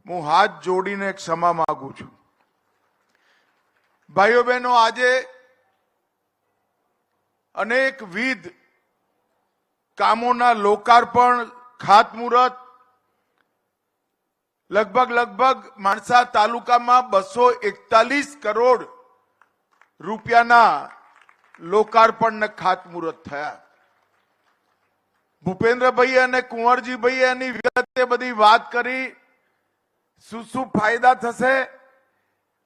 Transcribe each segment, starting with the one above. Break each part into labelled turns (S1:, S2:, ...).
S1: હું હાથ જોડીને ક્ષમા માંગુ છું। ભાઈઓ બહેનો, આજે અનેકવિધ કામોના લોકાર્પણ, ખાતમુહૂર્ત, લગભગ માણસા તાલુકામાં 241 કરોડ રૂપિયાના લોકાર્પણ ને ખાતમુહૂર્ત થયા। ભૂપેન્દ્રભાઈ અને કુંવરજીભાઈ એની વિગતે બધી વાત કરી, શું શું ફાયદા થશે।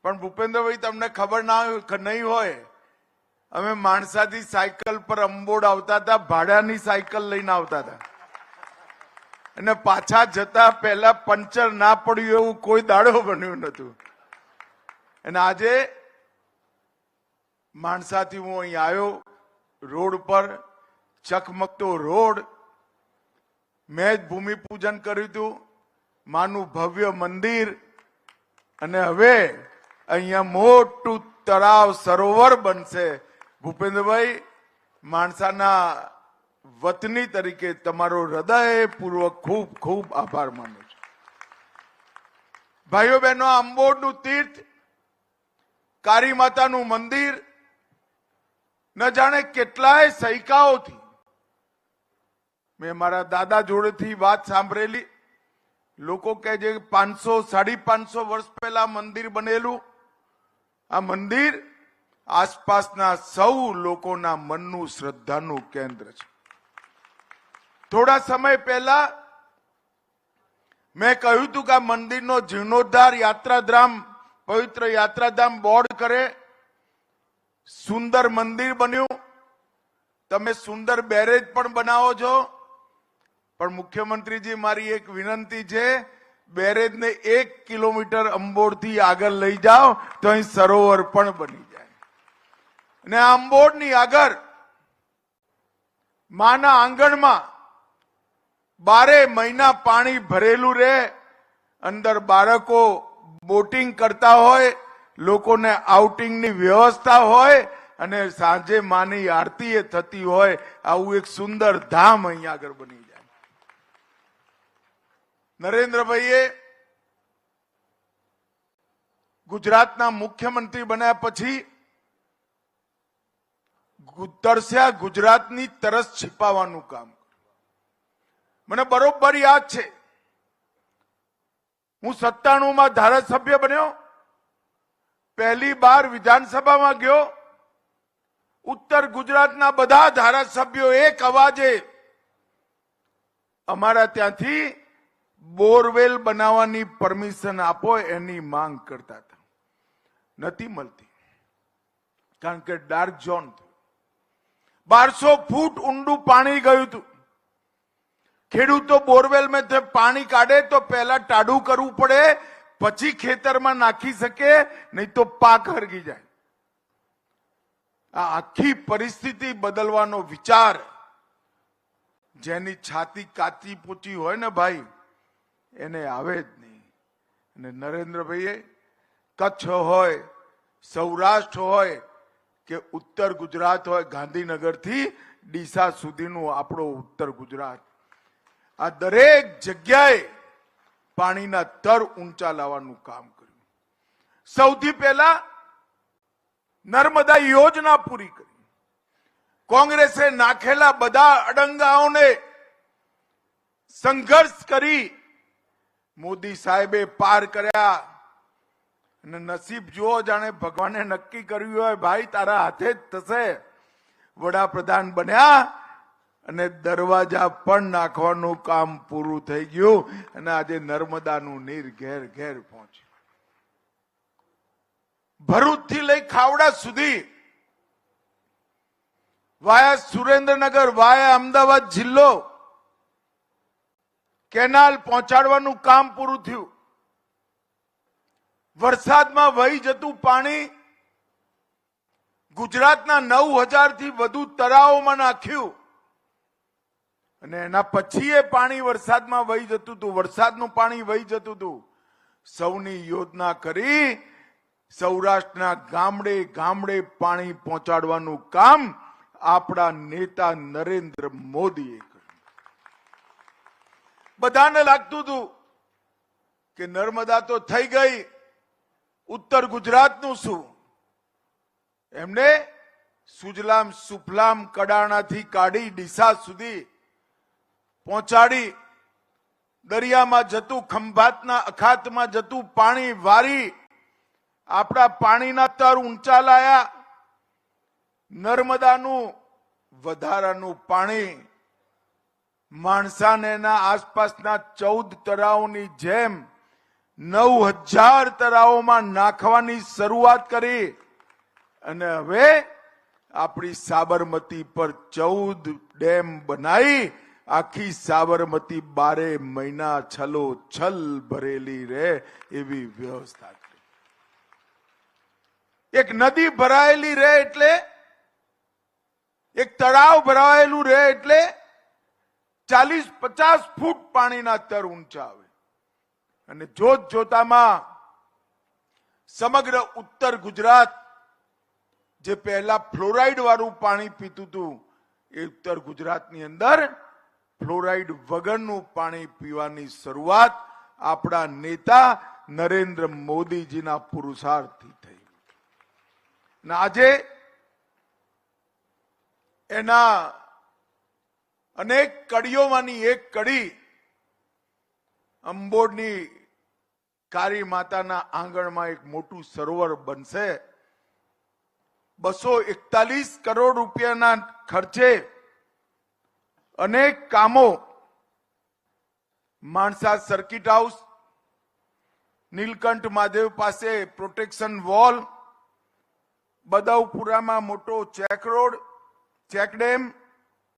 S1: પણ ભૂપેન્દ્રભાઈ, તમને ખબર નહીં હોય, અમે માણસાથી સાયકલ પર અંબોડ આવતા હતા, ભાડાની સાયકલ લઈને આવતા હતા, અને પાછા જતા પહેલા પંચર ના પડ્યું એવું કોઈ દાડો બન્યું નતું। અને આજે માણસાથી હું અહીં આવ્યો, રોડ પર ચકમકતો રોડ, મેં જ ભૂમિપૂજન કર્યું હતું, માનું ભવ્ય મંદિર, અને હવે અહીંયા મોટું તળાવ સરોવર બનશે। ભૂપેન્દ્રભાઈ, માણસાના વતની તરીકે તમારો હૃદયપૂર્વક ખૂબ ખૂબ આભાર માનું છું। ભાઈઓ બહેનો, અંબોડનું તીર્થ, કાળી માતાનું મંદિર, ન જાણે કેટલાય સૈકાઓથી મેં મારા દાદા જોડેથી વાત સાંભળેલી। લોકો કહે છે 500-550 વર્ષ પહેલા મંદિર બનેલું। આ મંદિર આસપાસના સૌ લોકોના મનનું શ્રદ્ધાનું કેન્દ્ર છે। થોડા સમય પહેલા મેં કહ્યું હતું કે આ મંદિરનો જીર્ણોદ્ધાર, યાત્રાધામ, પવિત્ર યાત્રાધામ બોર્ડ કરે। સુંદર મંદિર બન્યું, તમે સુંદર બેરેજ પણ બનાવો છો, પણ મુખ્યમંત્રીજી, મારી એક વિનંતી છે, બેરેજને 1 કિલોમીટર અંબોડથી આગળ લઈ જાઓ તો અહીં સરોવર પણ બની જાય। અને આ અંબોડની આગળ માના આંગણમાં 12 મહિના પાણી ભરેલું રહે, અંદર બાળકો બોટિંગ કરતા હોય, લોકોને આઉટિંગની વ્યવસ્થા હોય, અને સાંજે માની આરતી એ થતી હોય, આવું એક સુંદર ધામ અહીં આગળ બની જાય। નરેન્દ્રભાઈએ ગુજરાતના મુખ્યમંત્રી બન્યા પછી તરસ્યા ગુજરાતની તરસ છીપાવવાનું કામ, મને બરોબર યાદ છે। હું 97માં ધારાસભ્ય બન્યો, પહેલી બાર વિધાનસભામાં ગયો, ઉત્તર ગુજરાતના બધા ધારાસભ્યો એક અવાજે અમારા ત્યાંથી બોરવેલ બનાવવાની પરમિશન આપો એની માંગ કરતા હતા, નથી મળતી, કારણ કે ડાર્ક ઝોન થયું। 1200 ફૂટ ઊંડું પાણી ગયું હતું। ખેડૂતો બોરવેલ માં પાણી કાઢે તો પહેલા ટાઢું કરવું પડે, પછી ખેતરમાં નાખી શકે, નહીં તો પાક હરગી જાય। આ આખી પરિસ્થિતિ બદલવાનો વિચાર, જેની છાતી કાચી પૂચી હોય ને ભાઈ, એને આવે જ નહીં। અને નરેન્દ્રભાઈએ કચ્છ હોય, સૌરાષ્ટ્ર હોય કે ઉત્તર ગુજરાત હોય, ગાંધીનગરથી ડીસા સુધીનું આપણો ઉત્તર ગુજરાત, આ દરેક જગ્યાએ પાણીના તર ઊંચા લાવવાનું કામ કર્યું। સૌથી પહેલા નર્મદા યોજના પૂરી કરી। કોંગ્રેસે નાખેલા બધા અડંગાઓને સંઘર્ષ કરી મોદી સાહેબે પાર કર્યા। અને નસીબ જુઓ, જાણે ભગવાને નક્કી કર્યું હોય, ભાઈ તારા હાથે જ થશે। વડાપ્રધાન બન્યા અને દરવાજા પણ નાખવાનું કામ પૂરું થઈ ગયું, અને આજે નર્મદાનું નીર ઘેર ઘેર પહોંચ્યું। ભરૂચથી લઈ ખાવડા સુધી, વાયા સુરેન્દ્રનગર, વાયા અમદાવાદ જિલ્લો, કેનાલ પહોંચાડવાનું કામ પૂરું થયું। વરસાદમાં વહી જતું પાણી ગુજરાતના 9000 થી વધુ તળાવોમાં નાખ્યું, અને એના પછી એ પાણી વરસાદમાં વહી જતું હતું, વરસાદનું પાણી વહી જતું હતું। સૌની યોજના કરી સૌરાષ્ટ્રના ગામડે ગામડે પાણી પહોંચાડવાનું કામ આપણા નેતા નરેન્દ્ર મોદીએ કર્યું। બધાને લાગતું હતું કે નર્મદા તો થઈ ગઈ, ઉત્તર ગુજરાતનું શું? એમને સુજલામ સુફલામ કડાણાથી કાઢી ડીસા સુધી પહોંચાડી, દરિયામાં જતું, ખંભાતના અખાતમાં જતું પાણી વારી આપણા પાણીના તર ઊંચા લાયા. નર્મદાનું વધારાનું પાણી માણસાને એના આસપાસના 14 તળાવોની જેમ 9000 તળાવોમાં નાખવાની શરૂઆત કરી અને હવે આપણી સાબરમતી પર 14 ડેમ બનાવી આખી સાબરમતી 12 મહિના છલોછલ ભરેલી રહે એવી વ્યવસ્થા કરી. એક નદી ભરાયેલી રહે એટલે, એક તળાવ ભરાયેલું રહે એટલે 40-50 ફૂટ પાણીના તર ઊંચા આવે અને જોત જોતામાં સમગ્ર ઉત્તર ગુજરાત જે પહેલા ફ્લોરાઇડ વાળું પાણી પીતું હતું એ ઉત્તર ગુજરાતની અંદર ફ્લોરાઇડ વગરનું પાણી પીવાની શરૂઆત આપણા નેતા નરેન્દ્ર મોદીજીના પુરુષાર્થથી થઈ. અને આજે એના અનેક કડીઓમાંની એક કડી અંબોડની કાળી માતાના આંગણમાં એક મોટું સરોવર બનશે. 241 કરોડ રૂપિયાના ખર્ચે અનેક કામો માણસા સર્કિટ હાઉસ, નીલકંઠ મહાદેવ પાસે પ્રોટેક્શન વોલ, બદાઉપુરામાં મોટો ચેક રોડ, ચેક ડેમ,